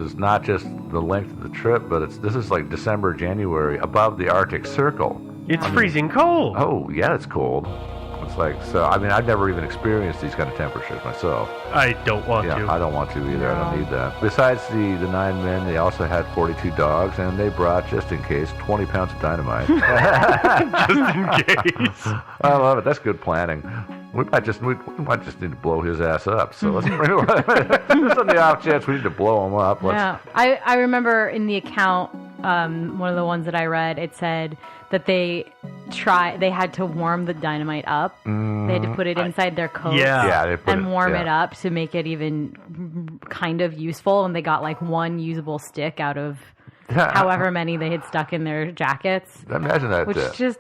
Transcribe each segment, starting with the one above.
It's not just the length of the trip, but this is like December, January, above the Arctic Circle. It's freezing cold. Oh, yeah, it's cold. It's like, so, I mean, I've never even experienced these kind of temperatures myself. I don't want to. I don't want to either. No. I don't need that. Besides the 9 men, they also had 42 dogs, and they brought, just in case, 20 pounds of dynamite. Just in case. I love it. That's good planning. We might just need to blow his ass up. So let's just on the off chance we need to blow him up. I remember in the account, one of the ones that I read, it said that they had to warm the dynamite up. They had to put it inside their coats and warm it up to make it even kind of useful. And they got like one usable stick out of however many they had stuck in their jackets. Imagine that. Which just...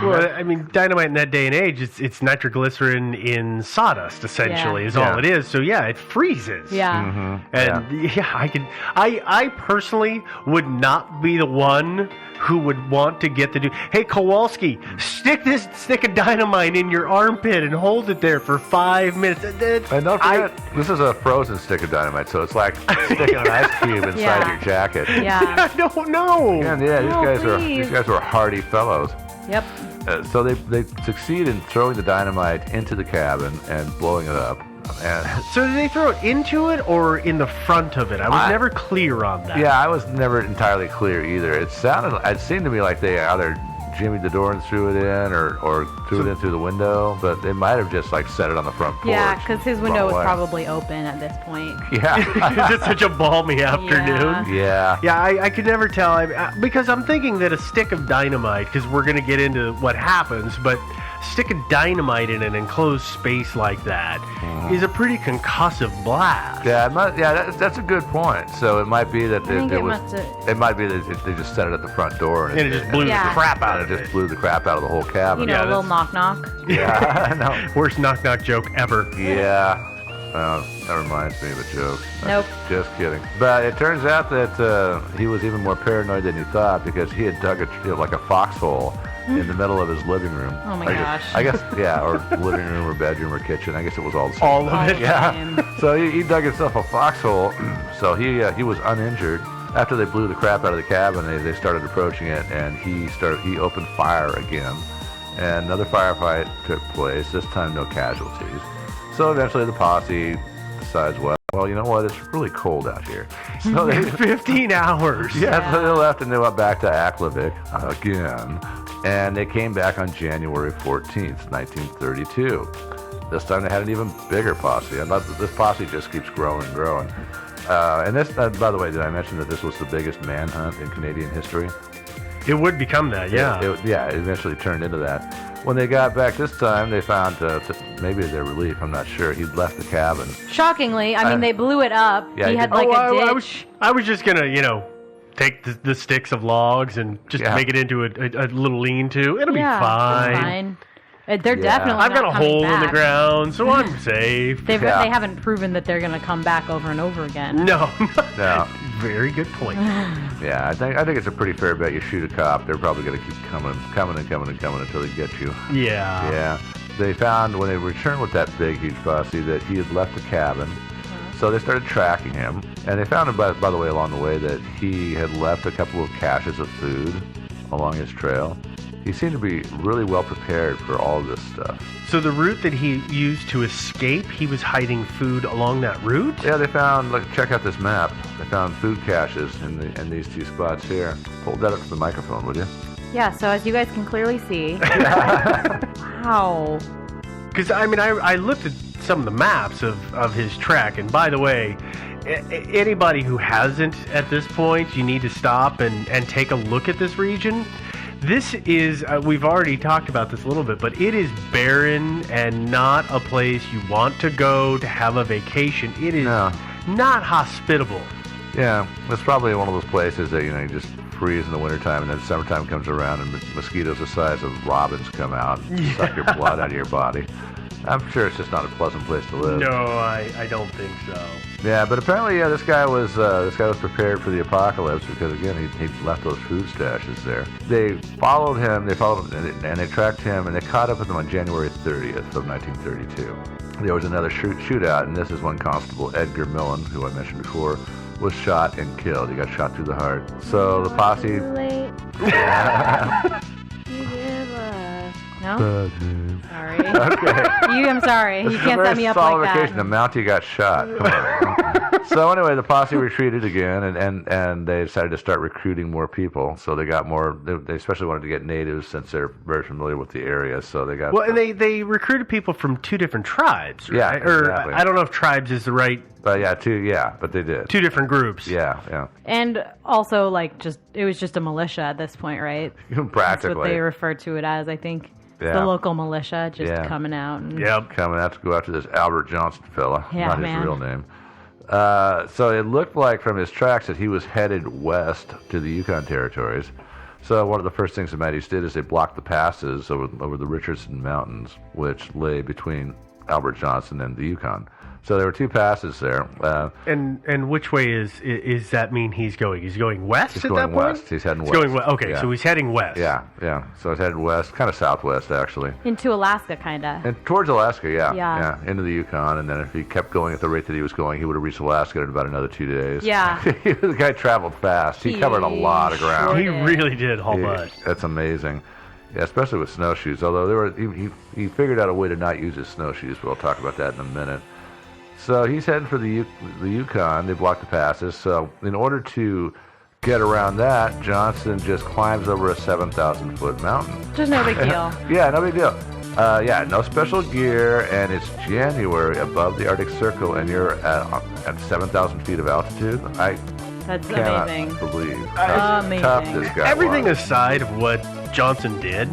Well, I mean, dynamite in that day and age, it's nitroglycerin in sawdust, essentially, is all it is. So, yeah, it freezes. Yeah. And, I personally would not be the one who would want to get the dude. Hey, Kowalski, stick this stick of dynamite in your armpit and hold it there for 5 minutes. And don't forget, this is a frozen stick of dynamite, so it's like sticking an ice cube inside your jacket. Yeah. I don't know. These guys were hardy fellows. Yep. So they succeed in throwing the dynamite into the cabin and blowing it up. So did they throw it into it or in the front of it? I was never clear on that. Yeah, I was never entirely clear either. It seemed to me like they either jimmied the door and threw it in or threw it in through the window, but they might have just like set it on the front porch. Yeah, because his window was probably open at this point. Yeah. It's such a balmy afternoon. Yeah. Yeah, I could never tell. Because I'm thinking that a stick of dynamite, because we're going to get into what happens, but a stick of dynamite in an enclosed space like that is a pretty concussive blast. Yeah, that's a good point. So it might be that it might be that they just set it at the front door and it just blew the crap out of it. It just blew the crap out of the whole cabin. A little knock-knock. Yeah, I know. Worst knock-knock joke ever. Yeah. That reminds me of a joke. Nope. Just kidding. But it turns out that he was even more paranoid than he thought because he had dug like a foxhole in the middle of his living room. Oh my gosh. I guess, or living room or bedroom or kitchen. I guess it was all the same. All of it? Yeah. So he dug himself a foxhole. So he was uninjured. After they blew the crap out of the cabin, they started approaching it, and he opened fire again. And another firefight took place. This time, no casualties. So eventually the posse decides, well, you know what? It's really cold out here. So they 15 hours. Yeah, so they left and they went back to Aklavik again. And they came back on January 14th, 1932. This time they had an even bigger posse. And this posse just keeps growing and growing. And this, by the way, did I mention that this was the biggest manhunt in Canadian history? It would become that, yeah. It eventually turned into that. When they got back this time, they found, maybe to their relief, I'm not sure, he'd left the cabin. Shockingly, I mean, they blew it up. Yeah, he had like a ditch. I was just going to, take the sticks of logs and just make it into a little lean-to. It'll be fine. They're definitely I've got a hole back. in the ground, so I'm safe. They haven't proven that they're going to come back over and over again. No. No. Very good point. Yeah, I think it's a pretty fair bet. You shoot a cop, they're probably going to keep coming until they get you. Yeah. Yeah. They found when they returned with that big, huge posse that he had left the cabin. So they started tracking him, and they found, by the way, along the way that he had left a couple of caches of food along his trail. He seemed to be really well prepared for all of this stuff. So the route that he used to escape, he was hiding food along that route? Yeah, they found, check out this map. They found food caches in these two spots here. Hold that up to the microphone, would you? Yeah, so as you guys can clearly see. Wow. Because, I mean, I looked at some of the maps of his trek, and by the way, anybody who hasn't at this point, you need to stop and take a look at this region. This is, we've already talked about this a little bit, but it is barren and not a place you want to go to have a vacation. It is not hospitable. Yeah, it's probably one of those places that, you just freeze in the wintertime, and then summertime comes around and mosquitoes the size of robins come out and suck your blood out of your body. I'm sure it's just not a pleasant place to live. No, I don't think so. Yeah, but apparently, this guy was prepared for the apocalypse because again, he left those food stashes there. They followed him, and they tracked him, and they caught up with him on January 30th of 1932. There was another shootout, and this is when Constable Edgar Millen, who I mentioned before, was shot and killed. He got shot through the heart. So the posse... Too late. You give us... No? Sorry. Okay. I'm sorry. You can't set me up like that. The Mountie got shot. Come on. So anyway, the posse retreated again, and they decided to start recruiting more people. So they got more. They especially wanted to get natives since they're very familiar with the area. So they got. Well, and they recruited people from 2 different tribes, right? Yeah, exactly. Or I don't know if tribes is the right. But yeah, but they did. 2 different groups. Yeah. And also, it was just a militia at this point, right? Practically. That's what they referred to it as, I think. Yeah. The local militia just coming out. And coming out to go after this Albert Johnson fella. Yeah, not his real name. So it looked like from his tracks that he was headed west to the Yukon territories. So one of the first things the Mounties did is they blocked the passes over the Richardson Mountains, which lay between Albert Johnson and the Yukon. So there were 2 passes there. And which way is that mean he's going? He's going west He's at going that point? west. He's heading west. Going west. Okay, Yeah. so he's heading west. Yeah. So he's headed west, kind of southwest, actually. into Alaska, kind of. And towards Alaska, Yeah. into the Yukon. And then if he kept going at the rate that he was going, he would have reached Alaska in about another 2 days. Yeah. The guy traveled fast. He covered a lot of ground. He really did haul butt. That's amazing. Yeah, especially with snowshoes. Although he figured out a way to not use his snowshoes, but I'll talk about that in a minute. So he's heading for the Yukon. They blocked the passes. So in order to get around that, Johnson just climbs over a 7,000-foot mountain. Just no big deal. Yeah, no big deal. No special gear, and it's January above the Arctic Circle, and you're at 7,000 feet of altitude. That's cannot amazing. believe how Amazing. tough this guy Everything was. aside of what Johnson did,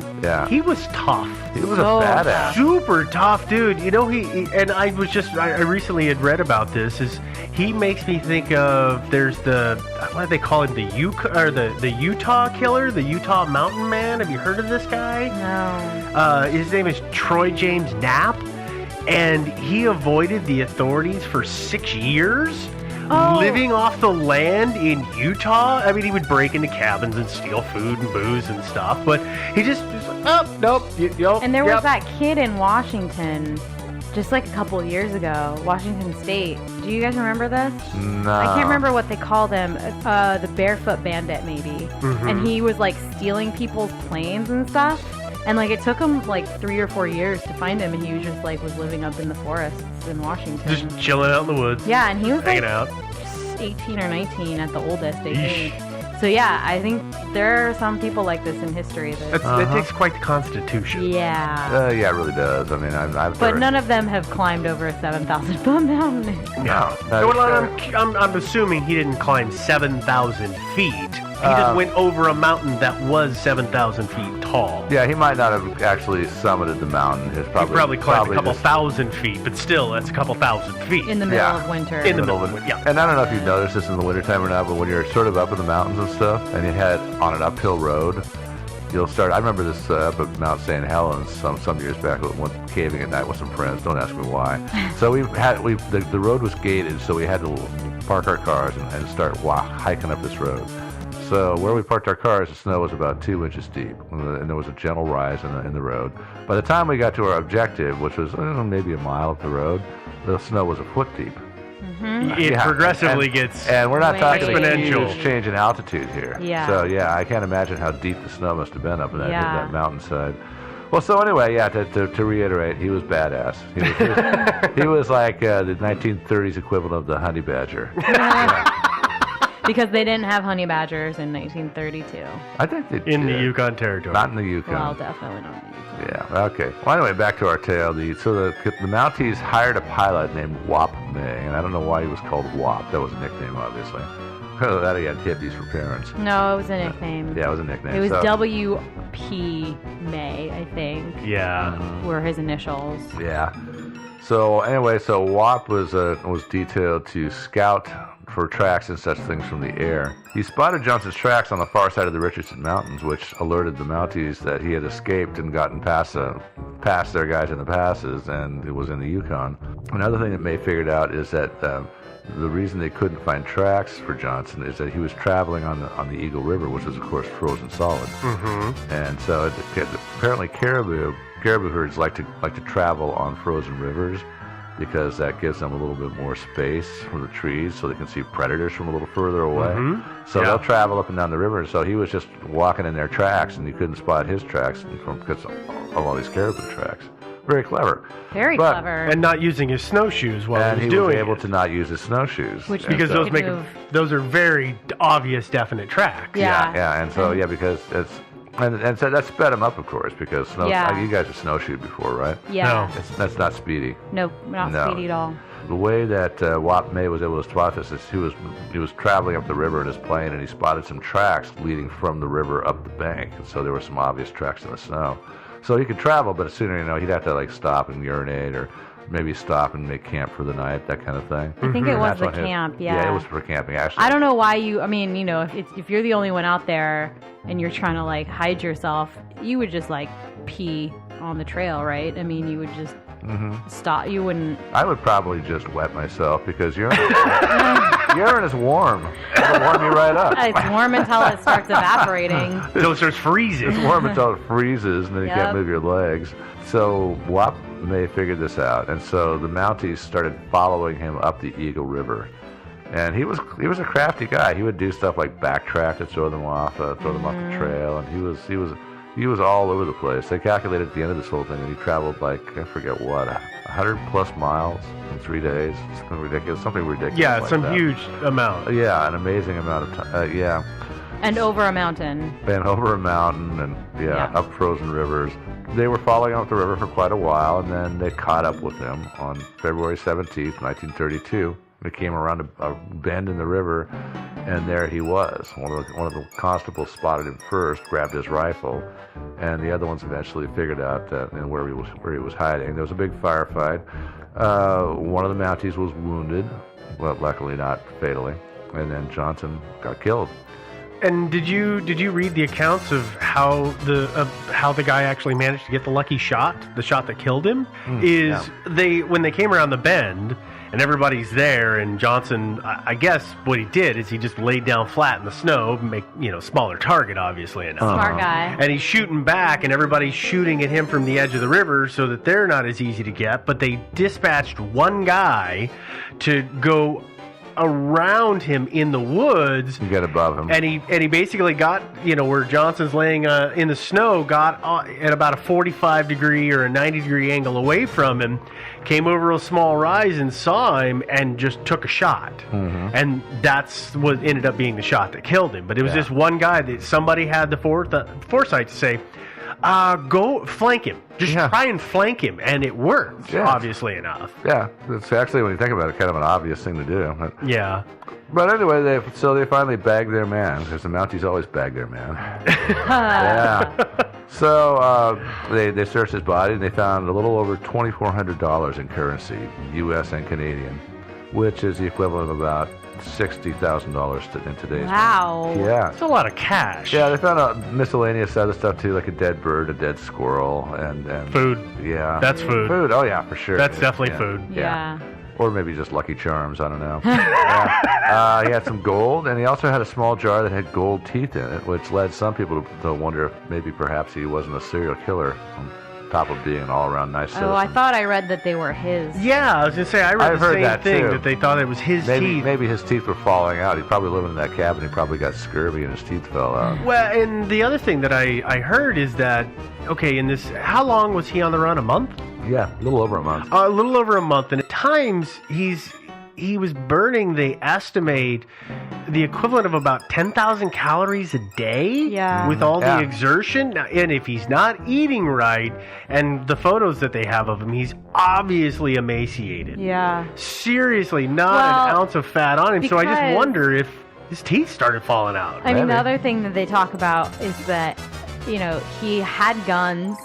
He was tough. He was a badass. Super tough dude. You know, he and I recently had read about this. Is he makes me think of there's what do they call him, the Utah killer, the Utah Mountain Man. Have you heard of this guy? No. His name is Troy James Knapp, and he avoided the authorities for 6 years. Living off the land in Utah. I mean, he would break into cabins and steal food and booze and stuff, but he just was like, nope. And there was that kid in Washington just like a couple of years ago, Washington State. Do you guys remember this? No. I can't remember what they called him. The Barefoot Bandit, maybe. Mm-hmm. And he was like stealing people's planes and stuff. And like it took him like 3 or 4 years to find him, and he was just like living up in the forests in Washington. Just chilling out in the woods. Yeah, and he was hanging like out. 18 or 19 at the oldest, I think. So yeah, I think there are some people like this in history That takes quite the constitution. Yeah. Yeah, it really does. I mean, I've But heard. none of them have climbed over a 7,000-foot mountain. No. Well, I'm assuming he didn't climb 7,000 feet. He just went over a mountain that was 7,000 feet tall. Yeah, he might not have actually summited the mountain. He probably climbed a couple thousand feet, but still, that's a couple thousand feet. In the middle of winter. In the middle of winter, yeah. And I don't know if you've noticed this in the wintertime or not, but when you're sort of up in the mountains and stuff, and you head on an uphill road, you'll start. I remember this up at Mount St. Helens some years back. We went caving at night with some friends. Don't ask me why. So the road was gated, so we had to park our cars and start hiking up this road. So where we parked our cars, the snow was about 2 inches deep, and there was a gentle rise in the road. By the time we got to our objective, which was maybe a mile up the road, the snow was a foot deep. Mm-hmm. It progressively gets and we're not talking exponential. a huge change in altitude here. Yeah. So yeah, I can't imagine how deep the snow must have been up in that mountainside. Well, so anyway, to reiterate, he was badass. He was like the 1930s equivalent of the honey badger. Because they didn't have honey badgers in 1932. I think they did. In the Yukon Territory. Not in the Yukon. Well, definitely not in the Yukon. Yeah, okay. Well, anyway, back to our tale. The Mounties hired a pilot named Wap May, and I don't know why he was called Wap. That was a nickname, obviously. That he had hippies for parents. No, it was a nickname. Yeah, it was a nickname. It was W.P. May, I think. Yeah. Were his initials. Yeah. So anyway, Wap was detailed to scout for tracks and such things from the air. He spotted Johnson's tracks on the far side of the Richardson Mountains, which alerted the Mounties that he had escaped and gotten past their guys in the passes, and it was in the Yukon. Another thing that May figured out is that the reason they couldn't find tracks for Johnson is that he was traveling on the Eagle River, which is of course frozen solid. Mm-hmm. And so apparently caribou herds like to travel on frozen rivers. because that gives them a little bit more space from the trees so they can see predators from a little further away. So they'll travel up and down the river. So he was just walking in their tracks, and you couldn't spot his tracks because of all these caribou tracks. Very clever. Very clever. And not using his snowshoes while he was doing it. And he was able it. to not use his snowshoes. Because those are very obvious, definite tracks. Yeah. And so, because it's... And so that sped him up, of course, because you guys have snowshoed before, right? Yeah. No. That's not speedy. Nope, not speedy at all. The way that Wap May was able to spot this is he was traveling up the river in his plane, and he spotted some tracks leading from the river up the bank. And so there were some obvious tracks in the snow. So he could travel, but sooner he'd have to stop and urinate, or maybe stop and make camp for the night, that kind of thing. I think it was the camp, Yeah, it was for camping, actually. I don't know why if you're the only one out there and you're trying to hide yourself, you would just pee on the trail, right? I mean, you would just stop. You wouldn't. I would probably just wet myself because urine is warm. It'll warm you right up. It's warm until it starts evaporating. Until it starts freezing. It's warm until it freezes, and then you can't move your legs. So Wap May figured this out, and so the Mounties started following him up the Eagle River. And he was a crafty guy. He would do stuff like backtrack to throw them off the trail, and he was all over the place. They calculated at the end of this whole thing that he traveled I forget what, 100+ miles in 3 days. Something ridiculous. Yeah, some huge amount. Yeah, an amazing amount of time. And over a mountain. And over a mountain, and up frozen rivers. They were following up the river for quite a while, and then they caught up with him on February 17th, 1932. They came around a bend in the river, and there he was. One of the constables spotted him first, grabbed his rifle, and the other ones eventually figured out where he was hiding. There was a big firefight. One of the Mounties was wounded, but luckily not fatally, and then Johnson got killed. And did you read the accounts of how the guy actually managed to get the lucky shot, the shot that killed him? When they came around the bend and everybody's there, and Johnson, I guess what he did is he just laid down flat in the snow, make smaller target, obviously enough. Smart guy. And he's shooting back, and everybody's shooting at him from the edge of the river so that they're not as easy to get. But they dispatched one guy to go around him in the woods and get above him, and he basically got where Johnson's laying in the snow, got at about a 45 degree or a 90 degree angle away from him, came over a small rise and saw him and just took a shot. And that's what ended up being the shot that killed him. But it was this one guy that somebody had the foresight to say, go flank him. Just try and flank him. And it worked, obviously enough. Yeah, it's actually, when you think about it, kind of an obvious thing to do. Yeah. But anyway, they finally bagged their man, because the Mounties always bag their man. So they searched his body, and they found a little over $2,400 in currency, U.S. and Canadian, which is the equivalent of about $60,000 in today's money. Wow. Yeah. That's a lot of cash. Yeah, they found a miscellaneous other stuff too, like a dead bird, a dead squirrel, and food. Yeah. That's food. Food. Oh yeah, for sure. That's definitely food. Yeah. Or maybe just Lucky Charms. I don't know. He had some gold, and he also had a small jar that had gold teeth in it, which led some people to wonder if maybe perhaps he wasn't a serial killer. Top of being an all-around nice citizen. Oh, I thought I read that they were his. Yeah, I was going to say, I read the same thing, that they thought it was his teeth. Maybe his teeth were falling out. He probably lived in that cabin. He probably got scurvy and his teeth fell out. Well, and the other thing that I heard is that, how long was he on the run? A month? Yeah, a little over a month. A little over a month. And at times, he was burning, they estimate, the equivalent of about 10,000 calories a day with all the exertion. And if he's not eating right, and the photos that they have of him, he's obviously emaciated. Yeah. Seriously, not an ounce of fat on him. So I just wonder if his teeth started falling out. I mean, the other thing that they talk about is that, he had guns,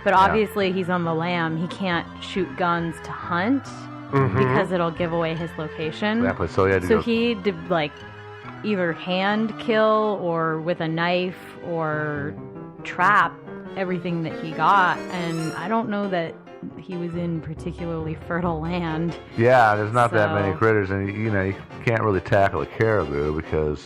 but obviously he's on the lam. He can't shoot guns to hunt. Because it'll give away his location. Exactly. So he did either hand kill or with a knife or trap everything that he got, and I don't know that he was in particularly fertile land. Yeah, there's not that So- many critters, and you can't really tackle a caribou because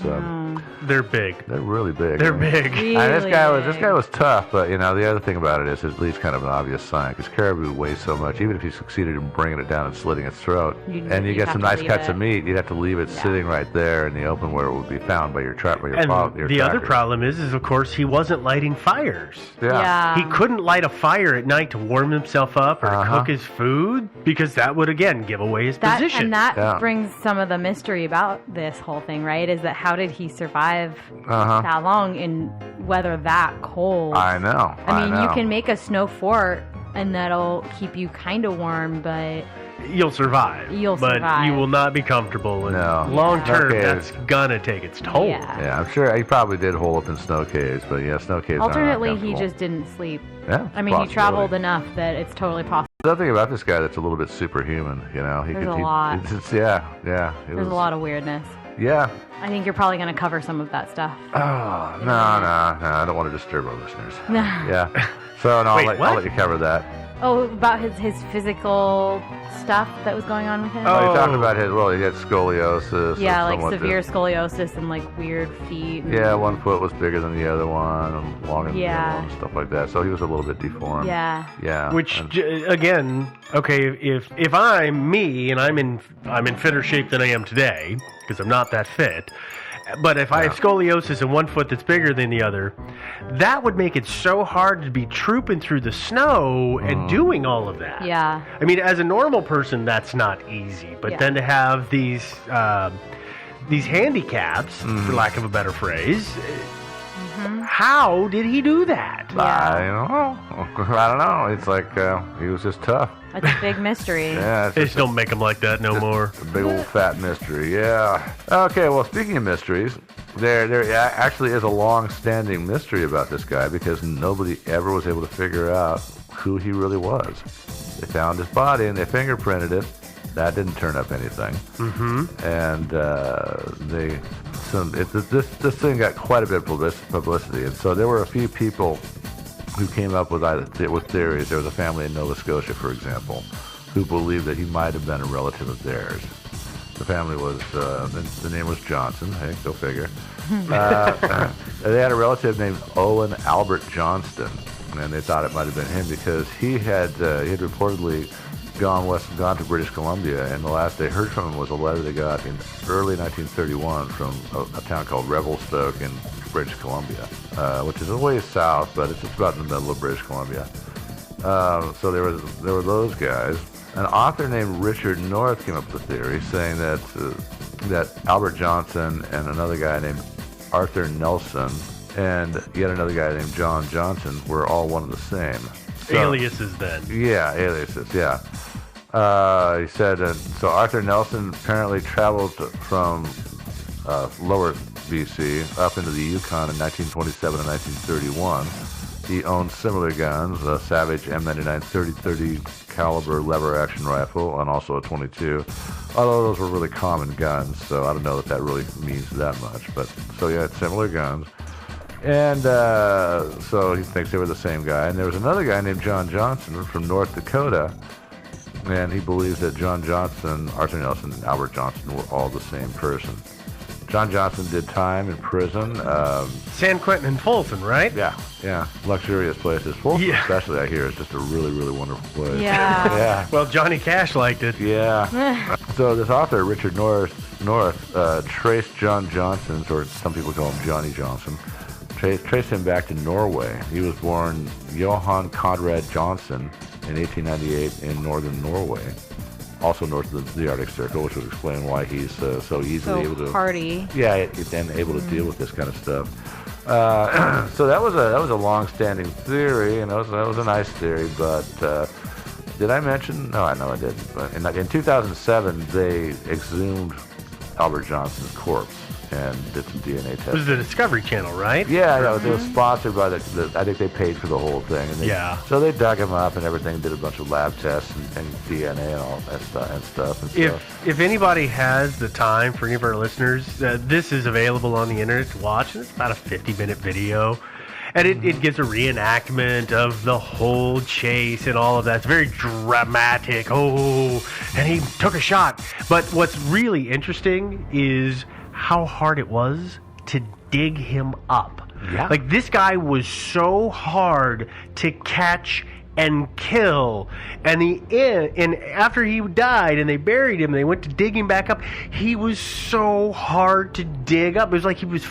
They're big. they're really big. They're I mean, big. Really this big. guy was tough, but the other thing about it is it leaves kind of an obvious sign because caribou weighs so much. Even if you succeeded in bringing it down and slitting its throat, You'd get have some to nice leave cuts it. of meat, you'd have to leave it sitting right there in the open where it would be found by your trap. And the other problem is of course, he wasn't lighting fires. Yeah. He couldn't light a fire at night to warm himself up or to cook his food because that would, again, give away his position. And that brings some of the mystery about this whole thing, right? Is that how did he survive that long in weather that cold? I know. I mean, know. you can make a snow fort and that'll keep you kind of warm, but You'll survive. But you will not be comfortable. And No. long term, Okay. that's gonna take its toll. Yeah. Yeah, I'm sure he probably did hole up in snow caves, but snow caves aren't alternately, he uncomfortable. just didn't sleep. Yeah, it's I a mean, he possibility. traveled enough that it's totally possible. There's nothing about this guy that's a little bit superhuman, He There's a lot. Yeah. There's a lot of weirdness. Yeah. I think you're probably going to cover some of that stuff. Oh, no, I don't want to disturb our listeners. Yeah. So, no, Wait, I'll let you cover that. Oh, about his physical stuff that was going on with him? Oh, you're talking about he had scoliosis. Yeah, or like somewhat severe scoliosis and like weird feet. And, Yeah, one foot was bigger than the other one, and longer than the Yeah. other one, and stuff like that. So he was a little bit deformed. Yeah. Yeah. Which and- again, okay, if I'm me and I'm in fitter shape than I am today because I'm not that fit. But if I have scoliosis and one foot that's bigger than the other, that would make it so hard to be trooping through the snow and doing all of that. Yeah. I mean, as a normal person, that's not easy. But Yeah. then to have these handicaps, for lack of a better phrase, how did he do that? I don't know. It's like he was just tough. That's a big mystery. Yeah, it's They just just don't make them like that no more. a big old fat mystery. Yeah. Okay. Well, speaking of mysteries, there actually is a long-standing mystery about this guy because nobody ever was able to figure out who he really was. They found his body and they fingerprinted it. That didn't turn up anything. And this thing got quite a bit of publicity, and so there were a few people who came up with theories. There was a family in Nova Scotia, for example, who believed that he might have been a relative of theirs. The family was the name was Johnson. Hey, go figure. They had a relative named Owen Albert Johnston, and they thought it might have been him because he had reportedly gone to British Columbia, and the last they heard from him was a letter they got in early 1931 from a town called Revelstoke in British Columbia, which is a ways south, but it's just about in the middle of British Columbia. So there were those guys. An author named Richard North came up with a theory saying that Albert Johnson and another guy named Arthur Nelson and yet another guy named John Johnson were all one and the same. So, Aliases then. Yeah, aliases, yeah. He said, so Arthur Nelson apparently traveled from lower BC up into the Yukon in 1927 and 1931. He owned similar guns, a Savage M99 30 caliber lever-action rifle, and also a 22. Although those were really common guns, so I don't know that really means that much. But so he had similar guns. And so he thinks they were the same guy. And there was another guy named John Johnson from North Dakota, and he believes that John Johnson, Arthur Nelson, and Albert Johnson were all the same person. John Johnson did time in prison. San Quentin and Folsom, right? Yeah, luxurious places. Folsom, especially, I hear, is just a really, really wonderful place. Yeah. Yeah. Well, Johnny Cash liked it. Yeah. So this author, Richard North, traced John Johnson's, or some people call him Johnny Johnson, traced him back to Norway. He was born Johan Conrad Johnson in 1898 in northern Norway, also north of the Arctic Circle, which would explain why he's so easily able to hardy. Yeah, and able to deal with this kind of stuff. So that was a long-standing theory, and that was a nice theory. But did I mention? No, I know I didn't. But in 2007, they exhumed Albert Johnson's corpse, and did some DNA It was testing. the Discovery Channel, right? Yeah, they were sponsored by I think they paid for the whole thing. And so they dug him up and everything, did a bunch of lab tests and DNA and all that stuff. If anybody has the time, for any of our listeners, this is available on the internet to watch, and it's about a 50-minute video. And it gives a reenactment of the whole chase and all of that. It's very dramatic. Oh, and he took a shot. But what's really interesting is how hard it was to dig him up. Yeah. Like, this guy was so hard to catch and kill. And after he died and they buried him, they went to dig him back up. He was so hard to dig up. It was like he was